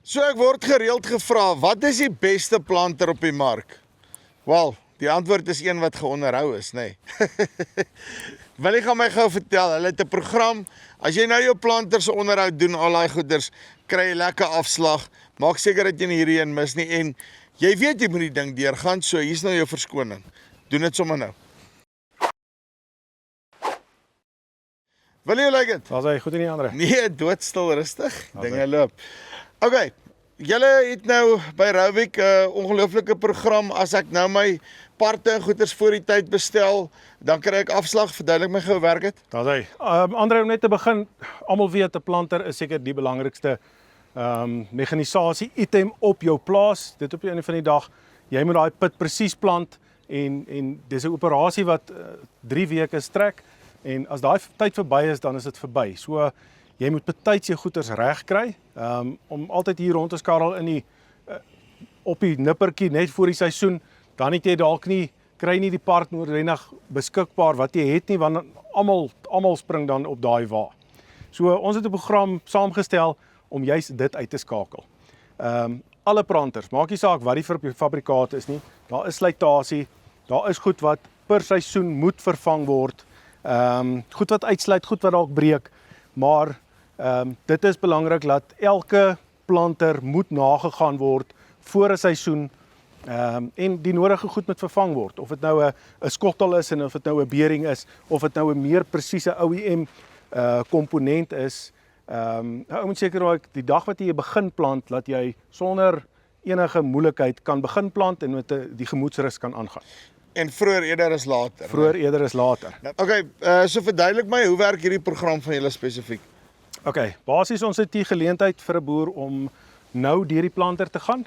So ek word gereeld gevra, wat is die beste planter op die mark? Wel, die antwoord is een wat geonderhou is, nê. Willie gaan my gou vertel, hulle het 'n program, as jy nou jou planters onderhoud doen, al daai goeders, kry jy lekker afslag, maak seker dat jy nie hierdie een mis nie, en jy weet jy moet die ding deurgaan, so hier's nou jou verskoning. Doen dit sommer nou. Willie, hoe lyk dit? Was hy goed in die ander? Nee, doodstil rustig, dinge loop. OK, julle het nou by Rowik 'n ongelooflike program. As ek nou my parte en goeders voor die tyd bestel, dan kry ek afslag. Verduidelik my gou hoe werk dit? Was hy. Andre, om net te begin, almal weet 'n planter is seker die belangrikste mekanisasie item op jou plaas. Dit op die einde van die dag, jy moet daai pit presies plant en dis 'n operasie wat 3 weke strek. En as daai tyd verby is, dan is dit verby. So jy moet betyds jou goeders reg kry, om altyd hier rond te skarrel in die op die nippertjie net voor die seisoen, dan het jy dalk nie kry nie die part noodwendig beskikbaar wat jy het nie, want almal spring dan op daai wa. So ons het 'n program saamgestel om juist dit uit te skakel. Alle planters, maak nie saak wat die fabrikaat is nie, daar is slytasie, daar is goed wat per seisoen moet vervang word. Goed wat uitsluit, goed wat dalk breek, maar dit is belangrik dat elke planter moet nagegaan word voor 'n seisoen en die nodige goed moet vervang word. Of dit nou 'n skottel is en of dit nou 'n bearing is, of dit nou 'n meer presiese OEM komponent is. Ou moet seker raak die dag wat jy begin plant, dat jy sonder enige moeilikheid kan begin plant en met die gemoedsrus kan aangaan. En vroeër eerder is later. Vroeër eerder is later. OK, so verduidelik my, hoe werk hierdie program van julle spesifiek? OK, basies ons het die geleentheid vir 'n boer om nou deur die planter te gaan.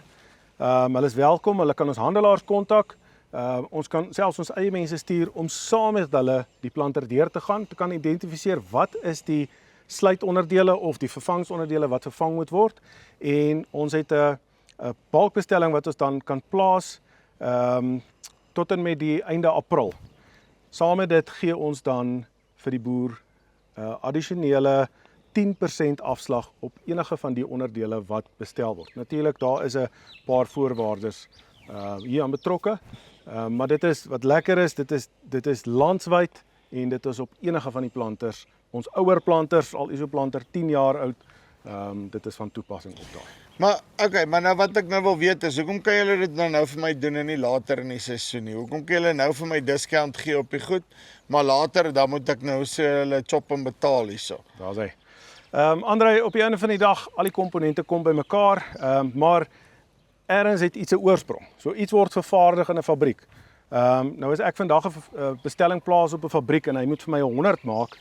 Hulle is welkom, hulle kan ons handelaars kontak. Ons kan selfs ons eie mense stuur om saam met hulle die planter deur te gaan, te kan identifiseer wat is die sluitonderdele of die vervangsonderdele wat vervang moet word. En ons het 'n bulkbestelling wat ons dan kan plaas tot en met die einde April. Saam met dit gee ons dan vir die boer addisionele 10% afslag op enige van die onderdele wat bestel word. Natuurlik, daar is 'n paar voorwaardes hier aan betrokke, maar dit is wat lekker is, dit is landwyd en dit is op enige van die planters. Ons ouer planters, al is 'n planter 10 jaar oud, dit is van toepassing op daai. Maar OK, maar nou wat ek nou wil weet is, hoekom kan julle dit nou vir my doen en nie later in die seisoen nie? Hoekom kan julle nou vir my discount gee op die goed, maar later dan moet ek nou sê hulle chop en betaal hierso? Daar's hy. Andre, op die einde van die dag, al die komponente kom bymekaar, maar ergens het iets 'n oorsprong. So iets word vervaardig in 'n fabriek. Nou as ek vandag 'n bestelling plaas op 'n fabriek en hy moet vir my 100 maak,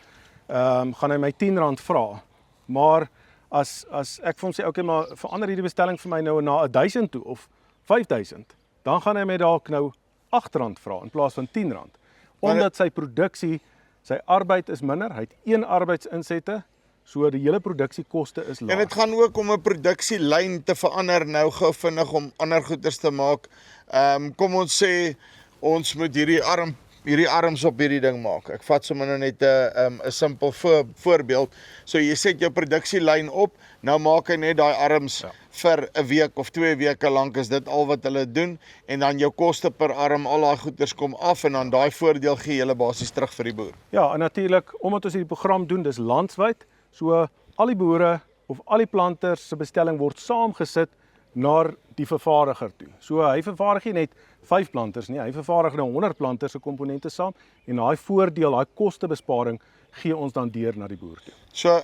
gaan hy my R10 vra. Maar as ek vir hom sê, okay, maar verander hierdie bestelling vir my nou na 1000 toe of 5000, dan gaan hy my dalk nou R8 vra in plaas van R10. Omdat sy produksie, sy arbeid is minder, hy het 1 arbeidsinsette, so die hele produksiekoste is laag. En dit gaan ook om 'n produksielyn te verander nou gou vinnig om ander goeders te maak. Kom ons sê ons moet hierdie arms op hierdie ding maak. Ek vat sommer nou net 'n simpel voorbeeld. So jy set jou produksielyn op, nou maak hy net daai arms vir 'n week of 2 weke lank, is dit al wat hulle doen, en dan jou koste per arm, al daai goeders kom af, en dan daai voordeel gee julle basies terug vir die boer. Ja, en natuurlik, omdat ons hierdie program doen, dis landwyd, so al die boere of al die planters se bestelling word saamgesit na die vervaardiger toe. So hy vervaardig nie net 5 planters nie, hy vervaardig nou 100 planters se komponente saam, en daai voordeel, daai kostebesparing gee ons dan deur na die boer toe. So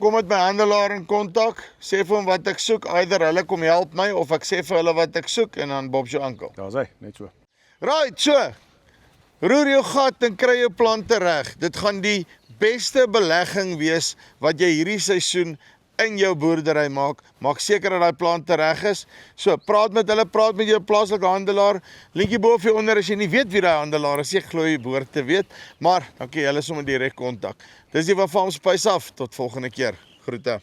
kom met my handelaar in kontak, sê vir hom wat ek soek, either hulle kom help my of ek sê vir hulle wat ek soek, en dan Bob jou ankel. Daar's hy, net so. Right, so roer jou gat en kry jou plante reg. Dit gaan die beste belegging wees wat jy hierdie seisoen in jou boerdery maak. Maak seker dat daai plante reg is. So praat met hulle, praat met jou plaaslike handelaar. Linkie bo of hier onder as jy nie weet wie daai handelaar is, ek glo jy behoort te weet, maar dankie, hulle sommer direk kontak. Dis die van Farm Spice af. Tot volgende keer. Groete.